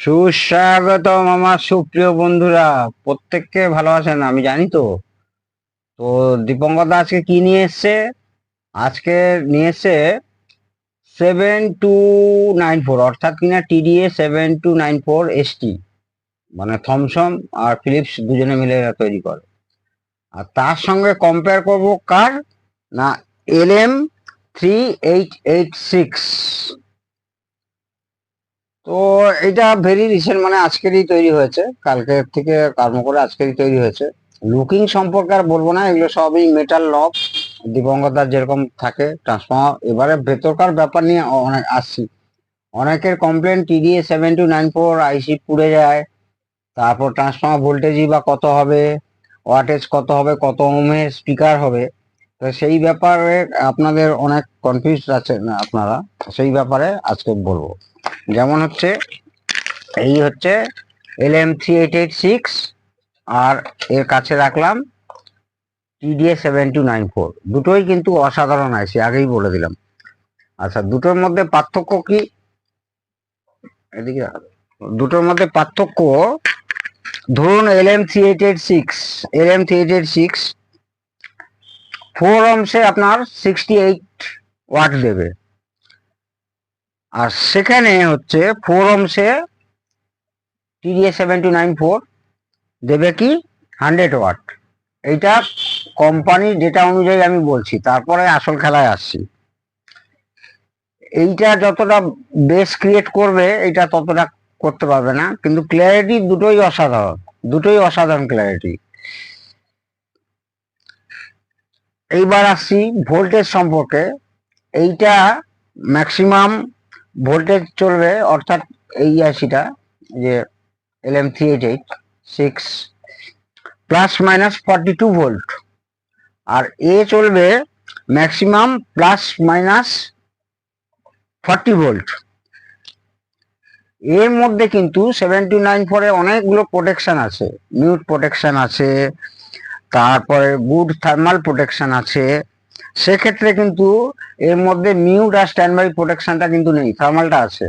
সুস্বাগতম আমার সুপ্রিয় বন্ধুরা। প্রত্যেককে ভালো আছেন আমি জানি। তো তো দীপঙ্কর দা আজকে কি নিয়ে এসছে? আজকে নিয়ে এসছে 7294, অর্থাৎ কিনা টিডিএ 7294 ST, মানে থমসন আর ফিলিপস দুজনে মিলে এরা তৈরি করে। আর তার সঙ্গে কম্পেয়ার করব কার না, LM3886। তো এটা ভেরি রিসেন্ট, মানে আজকেরই তৈরি হয়েছে, কালকের থেকে কর্ম করে আজকেরই তৈরি হয়েছে। লুকিং সম্পর্কে আর বলবো না, এগুলো সবই মেটাল লক, দিবঙ্গতার যেরকম থাকে ট্রান্সফর্মার। এবারে ভেতরকার ব্যাপার নিয়ে অনেক আসছি। অনেকের কমপ্লেন টিডিএ 7294 আইসি পুড়ে যায়, তারপর ট্রান্সফর্মার ভোল্টেজই বা কত হবে, ওয়াটেজ কত হবে, কত ওহমের স্পিকার হবে। তো সেই ব্যাপারে আপনাদের অনেক কনফিউজ আছেন আপনারা, সেই ব্যাপারে আজকে বলবো। যেমন হচ্ছে, এই হচ্ছে LM3886, আর এর কাছে রাখলাম TDA 7294। দুটোই কিন্তু অসাধারণ আইসি, আগেই বলে দিলাম। আচ্ছা, দুটোর মধ্যে পার্থক্য কি? এদিকে দুটোর মধ্যে পার্থক্য, ধরুন LM3886 4 ohms আপনার 68 ওয়াট দেবে, আর সেখানে হচ্ছে 4 ohms TDA 7294 দেবে কি 100 ওয়াট। এইটা কোম্পানির ডেটা অনুযায়ী আমি বলছি, তারপরে আসল খেলায় আসছি। এইটা যতটা বেস ক্রিয়েট করবে এইটা ততটা করতে পারবে না, কিন্তু ক্ল্যারিটি দুটোই অসাধারণ, দুটোই অসাধারণ ক্ল্যারিটি। এইবার আসছি ভোল্টেজ সম্পর্কে। এইটা ম্যাক্সিমাম ভোল্টেজ চলবে, অর্থাৎ এই আইসিটা যে LM3886 +- 42 ভোল্ট, আর এ চলবে ম্যাক্সিমাম +- 40 ভোল্ট। এর মধ্যে কিন্তু 7294-এ অনেকগুলো প্রোটেকশন আছে, মিউট প্রোটেকশন আছে, তারপরে গুড থার্মাল প্রোটেকশন আছে। সেক্ষেত্রে কিন্তু এর মধ্যে মিউট আর স্ট্যান্ড বাই প্রোটেকশনটা কিন্তু নেই, থার্মালটা আছে।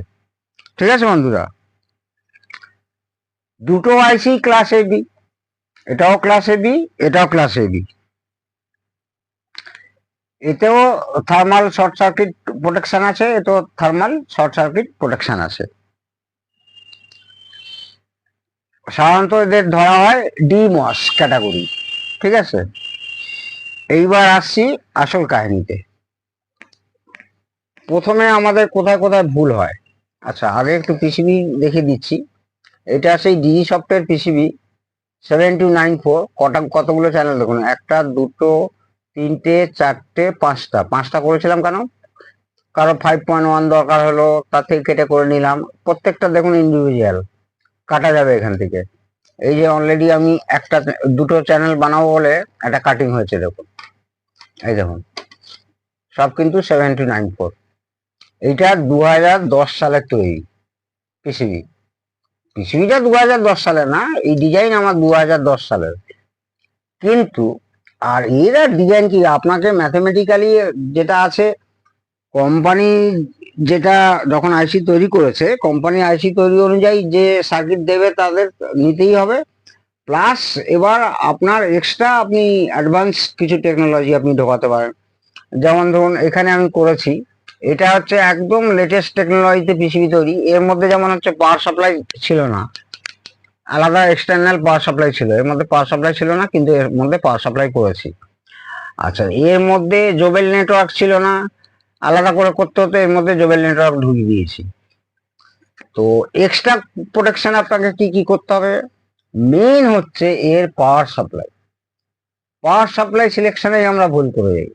ঠিক আছে বন্ধুরা, দুটো আইসি ক্লাস এবি, এটাও ক্লাস এবি, এটাও ক্লাস এবি। এতেও থার্মাল শর্ট সার্কিট প্রোটেকশন আছে, এতেও থার্মাল শর্ট সার্কিট প্রোটেকশন আছে। সাধারণত এদের ধরা হয় ডিমস ক্যাটাগরি। ঠিক আছে, এইবার আসছি আসল কাহিনীতে। প্রথমে আমাদের কোথায় কোথায় ভুল হয়। আচ্ছা, আগে একটু পিসিবি দেখে দিচ্ছি। এটা সেই ডিজি সফটওয়্যার পিসিবি 7294। কতগুলো চ্যানেল দেখুন, একটা, দুটো, তিনটে, চারটে, পাঁচটা। পাঁচটা করেছিলাম কেন? কারো 5.1 দরকার হলো, তার থেকে কেটে করে নিলাম। প্রত্যেকটা দেখুন ইন্ডিভিজুয়াল, কাটা যাবে এখান থেকে। এই যে অলরেডি আমি দুটো চ্যানেল বানাবো বলে একটা কাটিং হয়েছে, দেখুন, এই দেখুন, সব কিন্তু 7294। এইটা 2010 সালের তৈরি পিসিবি। পিসিবিটা 2010 সালে না, এই ডিজাইন আমার 2010 সালের। কিন্তু আর এরা ডিজাইন কি, আপনাকে ম্যাথমেটিক্যালি যেটা আছে, কোম্পানি যেটা যখন আইসি তৈরি করেছে, কোম্পানি আইসি তৈরি অনুযায়ী যে সার্কিট দেবে তাদের নিতেই হবে। প্লাস এবার আপনার এক্সট্রা আপনি অ্যাডভান্স কিছু টেকনোলজি আপনি ঢোকাতে পারেন। যেমন ধরুন এখানে আমি করেছি, এটা হচ্ছে একদম লেটেস্ট টেকনোলজিতে পিসিবি তৈরি। এর মধ্যে যেমন হচ্ছে পাওয়ার সাপ্লাই ছিল না, আলাদা এক্সটার্নাল পাওয়ার সাপ্লাই ছিল, এর মধ্যে পাওয়ার সাপ্লাই ছিল না, কিন্তু এর মধ্যে পাওয়ার সাপ্লাই করেছি। আচ্ছা, এর মধ্যে জোবেল নেটওয়ার্ক ছিল না, আলাদা করে করতে হতো, এর মধ্যে জোবেল নেটওয়ার্ক ঢুকিয়ে দিয়েছি। তো এক্সট্রা প্রোটেকশন আপনাকে কি কি করতে হবে? মেইন হচ্ছে এর পাওয়ার সাপ্লাই। পাওয়ার সাপ্লাই সিলেকশনে আমরা ভুল করে যাই।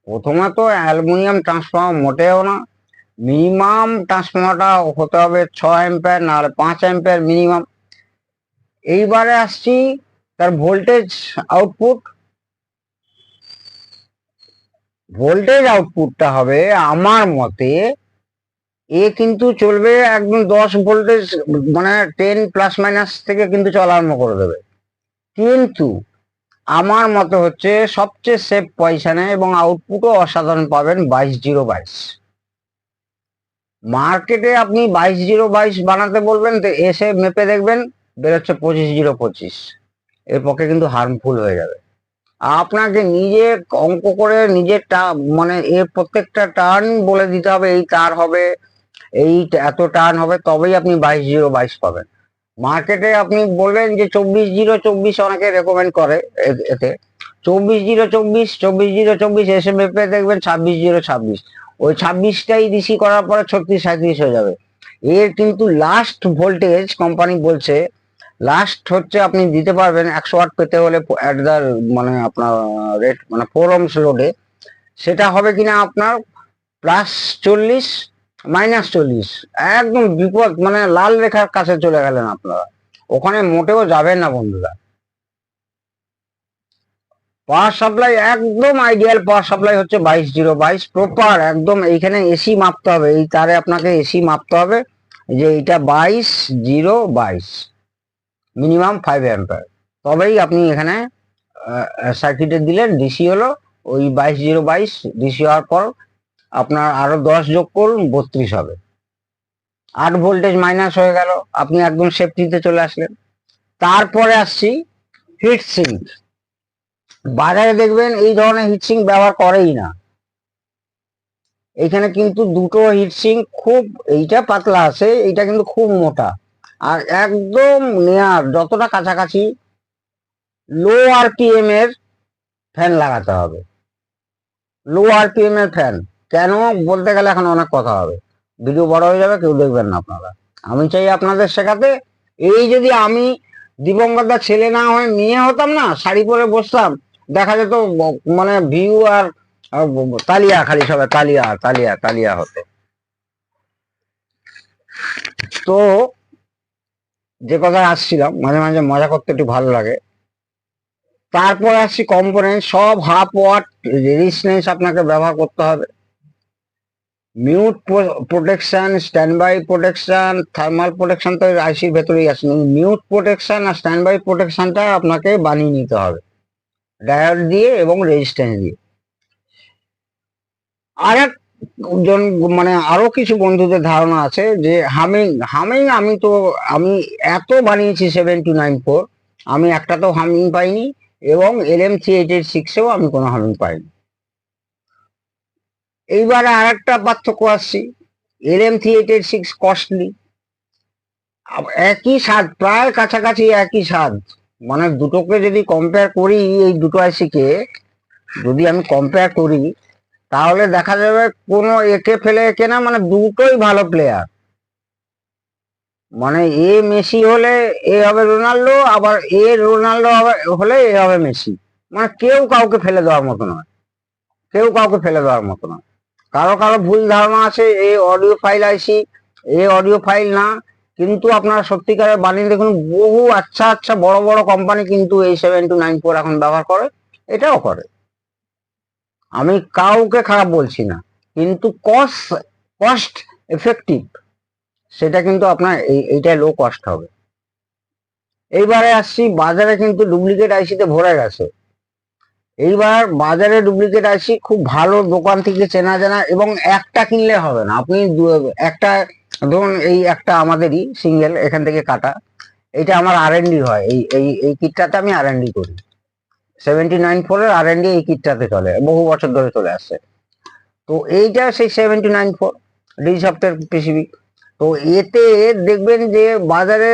প্রথমত অ্যালুমিনিয়াম ট্রান্সফর্মার মোটেও না, মিনিমাম ট্রান্সফর্মারটা হতে হবে 6 অ্যাম্পিয়ার, না হলে 5 অ্যাম্পিয়ার মিনিমাম। এইবারে আসছি তার ভোল্টেজ আউটপুট। ভোল্টেজ আউটপুটটা হবে আমার মতে, এ কিন্তু চলবে একদম 10 ভোল্টেজ, মানে 10 থেকে কিন্তু চলা আরম্ভ করে দেবে। কিন্তু আমার মতে হচ্ছে সবচেয়ে সেফ পয়সা নেয় এবং আউটপুটও অসাধারণ পাবেন 22 0 22। মার্কেটে আপনি 22,022 বানাতে বলবেন, তো এসে মেপে দেখবেন বেরোচ্ছে 25,025। এর পক্ষে কিন্তু হার্মফুল হয়ে যাবে। আপনাকে নিজে অঙ্ক করে নিজের মানে এর প্রত্যেকটা টার্ন বলে দিতে হবে, এই তার হবে, এই এত টার্ন হবে, তবেই আপনি 22,022 পাবেন। মার্কেটে আপনি বলবেন যে 24,024 অনেকে রেকমেন্ড করে, এতে 24,024, 24,024 এসে মেপে দেখবেন 26,026। ওই 26টাই ডিসি করার পরে 36-37 হয়ে যাবে। এর কিন্তু লাস্ট ভোল্টেজ কোম্পানি বলছে, লাস্ট হচ্ছে আপনি দিতে পারবেন 100 ওয়াট পেতে হলে অ্যাট দা মানে আপনার রেট মানে 4 ohms লোডে, সেটা হবে কিনা আপনার +40 -40। একদম বিপদ, মানে লাল রেখার কাছে চলে গেলেন আপনারা, ওখানে মোটেও যাবেন না বন্ধুরা। পাওয়ার সাপ্লাই একদম আইডিয়াল পাওয়ার সাপ্লাই হচ্ছে 22,022 প্রপার একদম। এইখানে এসি মাপতে হবে, এই তারে আপনাকে এসি মাপতে হবে যে এটা 22,022 মিনিমাম 5 অ্যাম্পিয়ার, তবেই আপনি এখানে সার্কিটে দিলেন, ডিসি হলো। ওই 22,022 ডিসি হওয়ার পর আপনার আরো 10 যোগ করুন, 32 হবে। 8 ভোল্টেজ মাইনাস হয়ে গেল, আপনি একদম সেফটিতে চলে আসলেন। তারপরে আসছি হিট সিঙ্ক। বাজারে দেখবেন এই ধরনের হিটসিঙ্ক ব্যবহার করেই না। এখানে কিন্তু দুটো হিটসিঙ্ক খুব, এইটা পাতলা আছে, এইটা কিন্তু খুব মোটা, আর একদম নেয়ার যতটা কাছাকাছি লো আরপিএম এর ফ্যান লাগাতে হবে। লো আরপিএম এর ফ্যান কেন বলতে গেলে এখন অনেক কথা হবে, ভিডিও বড় হয়ে যাবে, কেউ দেখবেন না আপনারা। আমি চাই আপনাদের শেখাতে। এই যদি আমি দিবঙ্গতদার ছেলে না হয়ে মেয়ে হতাম না, শাড়ি পরে বসতাম, দেখা যেত মানে ভিউ আর তালিয়া, খালি সবাই তালিয়া তালিয়া তালিয়া হতো। তো যে কথা আসছিলাম, মাঝে মাঝে মজা করতে একটু ভালো লাগে। তারপর আসছি কম্পোনেন্ট, সব 1/2 ওয়াট রেজিস্ট্যান্স আপনাকে ব্যবহার করতে হবে। Mute protection, standby protection, thermal protection তো আইসির ভেতরেই আছে। মিউট প্রোটেকশন আর স্ট্যান্ড বাই প্রোটেকশনটা আপনাকে বানিয়ে নিতে হবে ডায়োড দিয়ে এবং রেজিস্ট্যান্স দিয়ে। আর একজন মানে আরো কিছু বন্ধুদের ধারণা আছে যে হামিং হামিং, আমি এত বানিয়েছি 7294, আমি একটা তো হামিং পাইনি, এবং LM3886-এও আমি কোনো হামিং পাইনি। এইবারে আর একটা পার্থক্য আসছি, LM3886 কস্টলি, একই স্বাদ, প্রায় কাছাকাছি একই স্বাদ। মানে দুটোকে যদি কম্পেয়ার করি, এই দুটো আইসিকে যদি আমি কম্পেয়ার করি, তাহলে দেখা যাবে কোনো একে ফেলে একে না, মানে দুটোই ভালো প্লেয়ার। মানে এ মেসি হলে এ হবে রোনাল্ডো, আবার এ রোনাল্ডো হলে এ হবে মেসি। মানে কেউ কাউকে ফেলে দেওয়ার মতো নয়, কেউ কাউকে ফেলে দেওয়ার মতো নয়। কারো কারো ভুল ধারণা আছে এ অডিও ফাইল আইসি, এ অডিও ফাইল না, কিন্তু আপনারা সত্যিকারের বানিয়ে দেখুন, বহু আচ্ছা আচ্ছা বড় বড় কোম্পানি কিন্তু এই 7294 এখন ব্যবহার করে, এটাও করে। আমি কাউকে খারাপ বলছি না, কিন্তু কস্ট এফেক্টিভ, সেটা কিন্তু আপনার এইটা লো কস্ট হবে। এইবারে আসছি, বাজারে কিন্তু ডুপ্লিকেট আইসিতে ভরে গেছে। এইবার বাজারে ডুপ্লিকেট আইসি খুব ভালো দোকান থেকে চেনা জানা, এবং একটা কিনলে হবে না, আপনি একটা, ধরুন এই একটা আমাদেরই সিঙ্গেল এখান থেকে কাটা, এটা আমার R&D হয়, এই কিটটাতে আমি R&D করি। 7294 এর R&D এই কিটটাতে চলে, বহু বছর ধরে চলে আসছে। তো এইটা সেই 7294 ডিজি সফটের পিসিবি। তো এতে দেখবেন যে বাজারে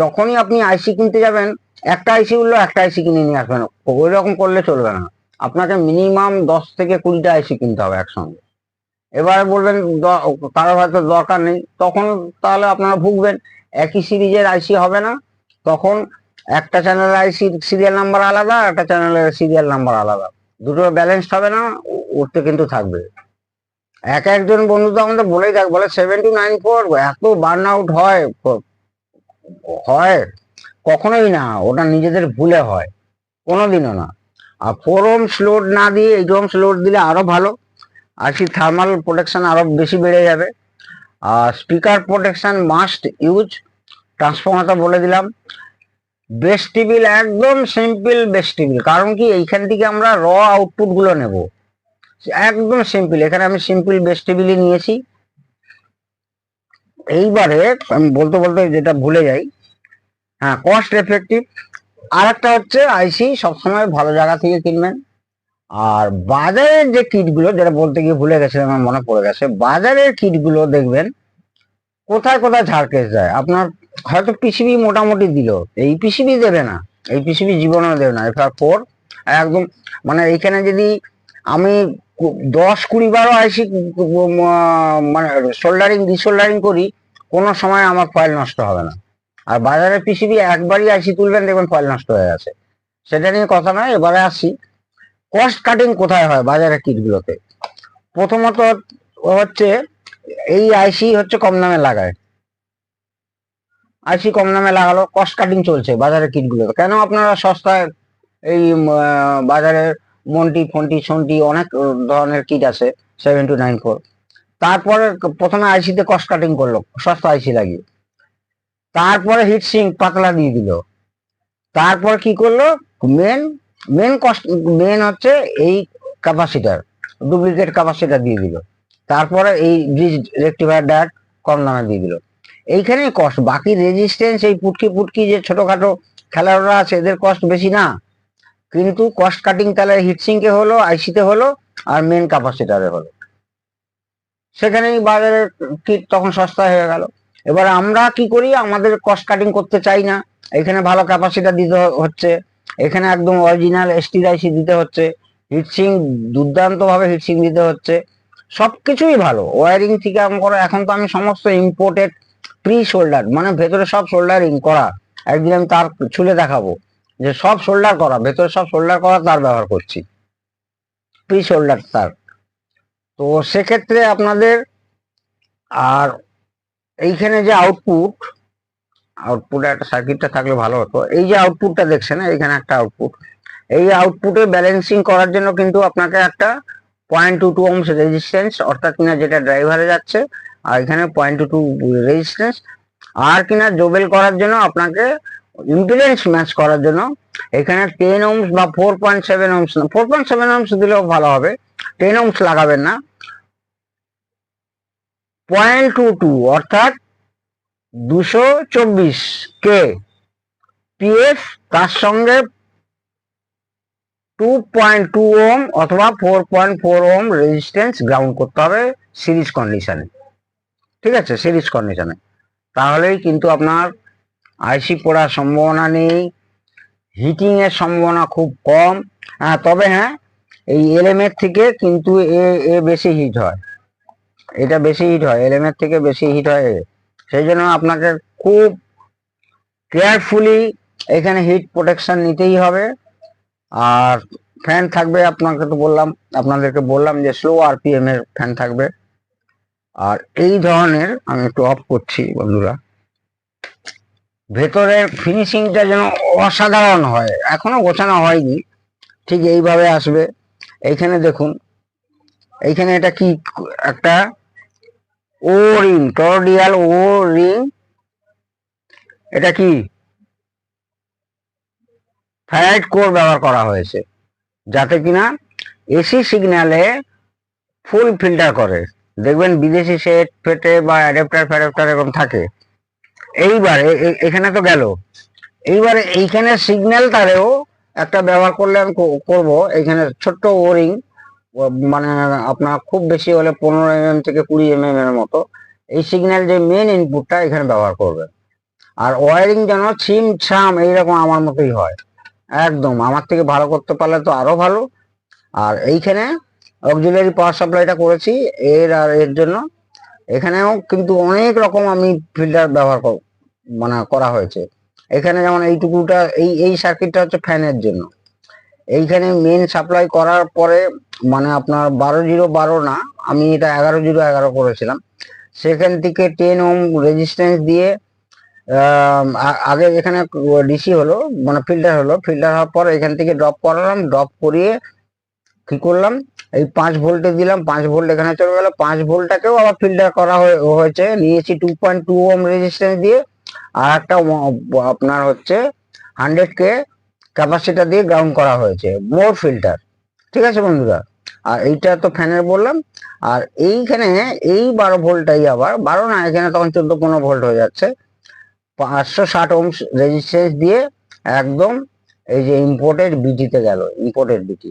যখনই আপনি আইসি কিনতে যাবেন, একটা আইসি উঠলো, একটা আইসি কিনে নিয়ে আসবেন, ওই রকম করলে চলবে না। আপনাকে মিনিমাম 10 থেকে 20টা আইসি কিনতে হবে একসঙ্গে। এবারে বলবেন কারো হয়তো দরকার নেই, তখন তাহলে আপনারা ভুগবেন, একই সিরিজের আইসি হবে না, তখন একটা চ্যানেলের আইসি সিরিয়াল নাম্বার আলাদা, একটা চ্যানেলের সিরিয়াল নাম্বার আলাদা, দুটো ব্যালেন্স হবে না, উঠতে কিন্তু থাকবে। একজন বন্ধু তো আমাদের বলেই থাক, বলে 7294 এত বার্ন আউট হয়, হয় কখনোই না, ওটা নিজেদের ভুলে হয়, কোনোদিনও না। আর 4 ohms লোড না দিয়ে 8 ohms লোড দিলে আরো ভালো, আর কি থার্মাল প্রোটেকশন আরো বেশি বেড়ে যাবে। আর স্পিকার প্রোটেকশন মাস্ট ইউজ। ট্রান্সফর্মারটা বলে দিলাম। বেস টেবিল একদম সিম্পল বেস টেবিল, কারণ কি এইখান থেকে আমরা র আউটপুট গুলো নেব, একদম সিম্পল। এখানে আমি সিম্পল বেস টেবিলই নিয়েছি। এইবারে আমি বলতে বলতে যেটা ভুলে যাই, হ্যাঁ, কস্ট এফেক্টিভ। আর একটা হচ্ছে আইসি সবসময় ভালো জায়গা থেকে কিনবেন। আর বাজারের যে কিটগুলো, যেটা বলতে গিয়ে ভুলে গেছিলাম, আমার মনে পড়ে গেছে, বাজারের কিটগুলো দেখবেন কোথায় কোথায় ঝাড় কেস যায়। আপনার হয়তো পিসিবি মোটামুটি দিল, এই পিসিবি দেবে না, এই পিসিবি জীবনেও দেবে না, FR4 একদম। মানে এইখানে যদি আমি 10-20 বারও আইসি মানে সোল্ডারিং ডিসোল্ডারিং করি, কোনো সময় আমার ফয়েল নষ্ট হবে না। আর বাজারের পিসিবি একবারই আইসি তুলবেন, দেখবেন ফয়েল নষ্ট হয়ে গেছে। সেটা নিয়ে কথা নয়, এবারে আসি কস্ট কাটিং কোথায় হয় বাজারের কিটগুলোতে। প্রথমত হচ্ছে এই আইসি হচ্ছে কম দামে লাগায়, আইসি কম দামে লাগালো, কস্ট কাটিং চলছে বাজারের কিটগুলোতে। কেন আপনারা সস্তায় এই বাজারের মন্টি ফন্টি সন্টি অনেক ধরনের কিট আছে 7294, তারপরে প্রথমে আইসিতে কস্ট কাটিং করলো সস্তা আইসি লাগিয়ে, তারপরে হিটসিং পাতলা দিয়ে দিল, তারপর কি করলো, মেন মেন কস্ট মেন হচ্ছে এই ক্যাপাসিটার, ডুপ্লিকেট ক্যাপাসিটার দিয়ে দিল, তারপরে এই ব্রিজ রেক্টিফায়ার ডায়োড কম দামে দিয়ে দিল। এইখানে কস্ট, বাকি রেজিস্ট্যান্স এই পুটকি পুটকি যে ছোটখাটো খেলাড়ারা আছে এদের কস্ট বেশি না, কিন্তু কস্ট কাটিং তাহলে হিটসিংকে হলো, আইসিতে হলো, আর মেন ক্যাপাসিটারে হলো, সেখানেই বাজারের কিট তখন সস্তা হয়ে গেল। এবার আমরা কি করি, আমাদের কস্ট কাটিং করতে চাই না, এখানে ভালো ক্যাপাসিটার দিতে হচ্ছে, এখানে একদম অরিজিনাল এসটি আইসি দিতে হচ্ছে, হিটসিং দুর্দান্ত ভাবে হিটসিং দিতে হচ্ছে, সবকিছুই ভালো, ওয়ারিং থেকে আরম্ভ করে। এখন তো আমি সমস্ত ইম্পোর্টেড প্রি শোল্ডার, মানে ভেতরে সব শোল্ডারিং করা, একদিন আমি তার ছুলে দেখাবো যে সব শোল্ডার করা, ভেতরে সব শোল্ডার করা তার ব্যবহার করছি, প্রি শোল্ডার তার। তো সেক্ষেত্রে আপনাদের, আর এইখানে যে আউটপুট একটা সার্কিটটা থাকলে ভালো হতো। এই যে আউটপুটটা দেখছেন, এইখানে একটা আউটপুট, এই আউটপুটে ব্যালেন্সিং করার জন্য কিন্তু আপনাকে একটা 0.22 ohms রেজিস্ট্যান্স, অর্থাৎ কিনা যেটা ড্রাইভারে যাচ্ছে, আর এখানে 0.22 রেজিস্ট্যান্স, আর কিনা জোবেল করার জন্য আপনাকে ইম্পিডেন্স ম্যাচ করার জন্য এখানে 10 ohms বা 4.7 ohms, না 4.7 ohms দিলেও ভালো হবে, 10 ohms লাগাবেন না, 0.22 অর্থাৎ 224 কে পিএফ, তার সঙ্গে 2.2 ওম অথবা 4.4 ওম রেজিস্ট্যান্স গ্রাউন্ড করতে হবে সিরিজ কন্ডিশনে। ঠিক আছে, সিরিজ কন্ডিশনে, তাহলেই কিন্তু আপনার আইসি পড়ার সম্ভাবনা নেই, হিটিং এর সম্ভাবনা খুব কম। তবে হ্যাঁ, এই এলএম এর থেকে কিন্তু এ বেশি হিট হয়, এটা বেশি হিট হয়, এলএম এর থেকে বেশি হিট হয়। সেই জন্য আপনাকে খুব কেয়ারফুলি এখানে হিট প্রোটেকশন নিতেই হবে। আর ফ্যান থাকবে, আপনাদেরকে বললাম যে স্লো আরপিএম এর ফ্যান থাকবে। আর এই ধরনের, আমি একটু অফ করছি বন্ধুরা, ভেতরের ফিনিশিংটা যেন অসাধারণ হয়, এখনো গোছানো হয়নি, ঠিক এইভাবে আসবে। এইখানে দেখুন, এইখানে এটা কি, একটা ও রিং, টরডিয়াল ও রিং, এটা কি ফ্যারাইট কোর ব্যবহার করা হয়েছে, যাতে কিনা এসি সিগন্যালে ফুল ফিল্টার করে। দেখবেন বিদেশি সেট ফেটে বা অ্যাডাপ্টার ফ্যাডাপ্টার এরকম থাকে। এইবারে এখানে তো গেল, এইবারে এইখানে সিগন্যাল তারেও একটা ব্যবহার করলে আমি করবো, এইখানে ছোট্ট ওরিং, মানে আপনার খুব বেশি হলে 15 mm থেকে 20 mm এর মতো, এই সিগন্যাল যে মেন ইনপুটটা এখানে ব্যবহার করবে। আর ওয়ারিং যেন ছিম ছাম এইরকম আমার মতোই হয়, একদম আমার থেকে ভালো করতে পারলে তো আরো ভালো। আর এইখানে অক্সিলারি পাওয়ার সাপ্লাইটা করেছি এর জন্য, এখানেও কিন্তু অনেক রকম আমি ফিল্টার ব্যবহার মানে করা হয়েছে। এখানে যেমন এইটুকুটা, এই সার্কিটটা হচ্ছে ফ্যানের জন্য, এইখানে মেন সাপ্লাই করার পরে, মানে আপনার 12-0-12 না, আমি এটা 11-0-11 করেছিলাম। সেখান থেকে 10 ওম রেজিস্ট্যান্স দিয়ে আগে এখানে ডিসি হলো, মানে ফিল্টার হলো, ফিল্টার হওয়ার পর এখান থেকে ড্রপ করালাম, ড্রপ করিয়ে কি করলাম, এই 5 ভোল্টে দিলাম, 5 ভোল্ট এখানে চলে গেল, 5 ভোল্টটাকেও আবার ফিল্টার করা হয়েছে, নিয়েছি 2.2 ওম রেজিস্ট্যান্স দিয়ে, আর একটা আপনার হচ্ছে 100 কে ক্যাপাসিটার দিয়ে গ্রাউন্ড করা হয়েছে, মোর ফিল্টার। ঠিক আছে বন্ধুরা, আর এইটা তো ফ্যানের বললাম। আর এইখানে এই 12 ভোল্টটাই আবার 12 না, এখানে তখন 14-15 ভোল্ট হয়ে যাচ্ছে। 560 ওহমস রেজিস্ট্যান্স দিয়ে একদম এই যে ইম্পোর্টেড বিটিতে গেল, ইম্পোর্টেড বিটি।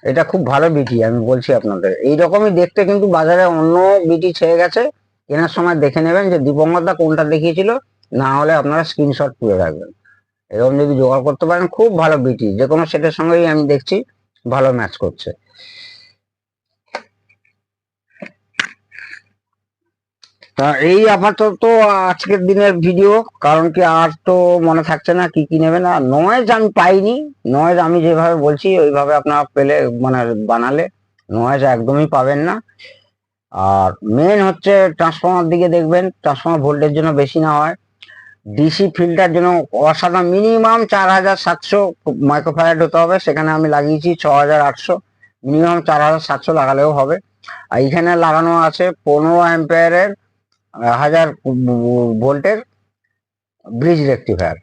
এটা খুব ভালো বিটি, আমি বলছি আপনাদের। এইরকমই দেখতে কিন্তু বাজারে অন্য বিটি ছেড়ে গেছে, কেনার সময় দেখে নেবেন যে দীপঙ্করদা কোনটা দেখিয়েছিল, না হলে আপনারা স্ক্রিনশট তুলে রাখবেন। এরকম যদি জোগাড় করতে পারেন, খুব ভালো বিটি, যে কোনো সেটের সঙ্গেই আমি দেখছি ভালো ম্যাচ করছে। তা এই আপাতত আজকের দিনের ভিডিও, কারণ কি আর তো মনে থাকছে না কি কি নেবেন। আর নয়েজ আমি পাইনি, নয়েজ আমি যেভাবে বলছি ওইভাবে আপনারা পেলে মানে বানালে নয়েজ একদমই পাবেন না। আর মেন হচ্ছে ট্রান্সফর্মার দিকে দেখবেন, ট্রান্সফর্মার ভোল্টের জন্য বেশি না হয়, ডিসি ফিল্টার জন্য অসাধারণ, মিনিমাম 4700 মাইক্রোফ্যারাড হতে হবে। সেখানে আমি লাগিয়েছি 6800, মিনিমাম 4700 লাগালেও হবে। আর এখানে লাগানো আছে 15 অ্যাম্পিয়ারের 1000 ভোল্টের ব্রিজ রেক্টিফায়ার।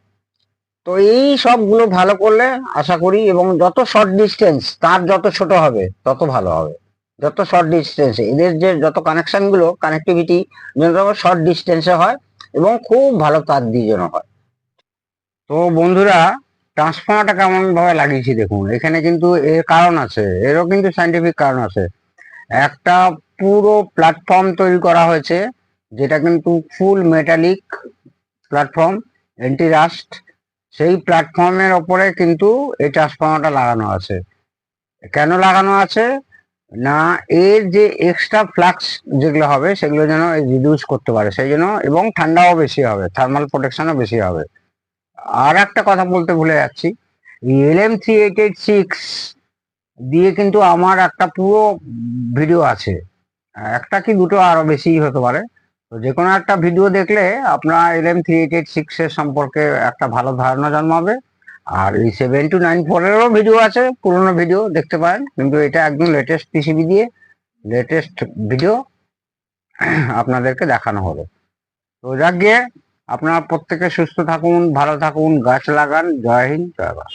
তো এই সবগুলো ভালো করলে আশা করি, এবং যত শর্ট ডিস্টেন্স তার যত ছোট হবে তত ভালো হবে। যত শর্ট ডিস্টেন্স এদের যে যত কানেকশন গুলো, কানেক্টিভিটি যেন শর্ট ডিস্টেন্সে হয় এবং খুব ভালো তার দিয়ে যেন হয়। তো বন্ধুরা, ট্রান্সফর্মারটা কেমন ভাবে লাগিয়েছি দেখুন। এখানে কিন্তু এর কারণ আছে, এরও কিন্তু সাইন্টিফিক কারণ আছে। একটা পুরো প্ল্যাটফর্ম তৈরি করা হয়েছে, যেটা কিন্তু ফুল মেটালিক প্ল্যাটফর্ম, অ্যান্টি রাস্ট। সেই প্ল্যাটফর্মের ওপরে কিন্তু এই ট্রান্সফর্মারটা লাগানো আছে। কেন লাগানো আছে না, এর যে এক্সট্রা ফ্লাক্স যেগুলো হবে সেগুলো যেন রিডিউস করতে পারে সেই জন্য, এবং ঠান্ডাও বেশি হবে, থার্মাল প্রোটেকশনও বেশি হবে। আর একটা কথা বলতে ভুলে যাচ্ছি, LM3886 দিয়ে কিন্তু আমার একটা পুরো ভিডিও আছে, একটা কি দুটো আরো বেশি হতে পারে। তো যে কোনো একটা ভিডিও দেখলে আপনার LM3886 এর সম্পর্কে একটা ভালো ধারণা জন্মাবে। আর এই 7294-এরও ভিডিও আছে, পুরোনো ভিডিও দেখতে পারেন, কিন্তু এটা একদম লেটেস্ট পিসিবি দিয়ে লেটেস্ট ভিডিও আপনাদেরকে দেখানো হলো। তো যাক গিয়ে, আপনারা প্রত্যেকে সুস্থ থাকুন, ভালো থাকুন, গাছ লাগান। জয় হিন্দ, জয় ভারত।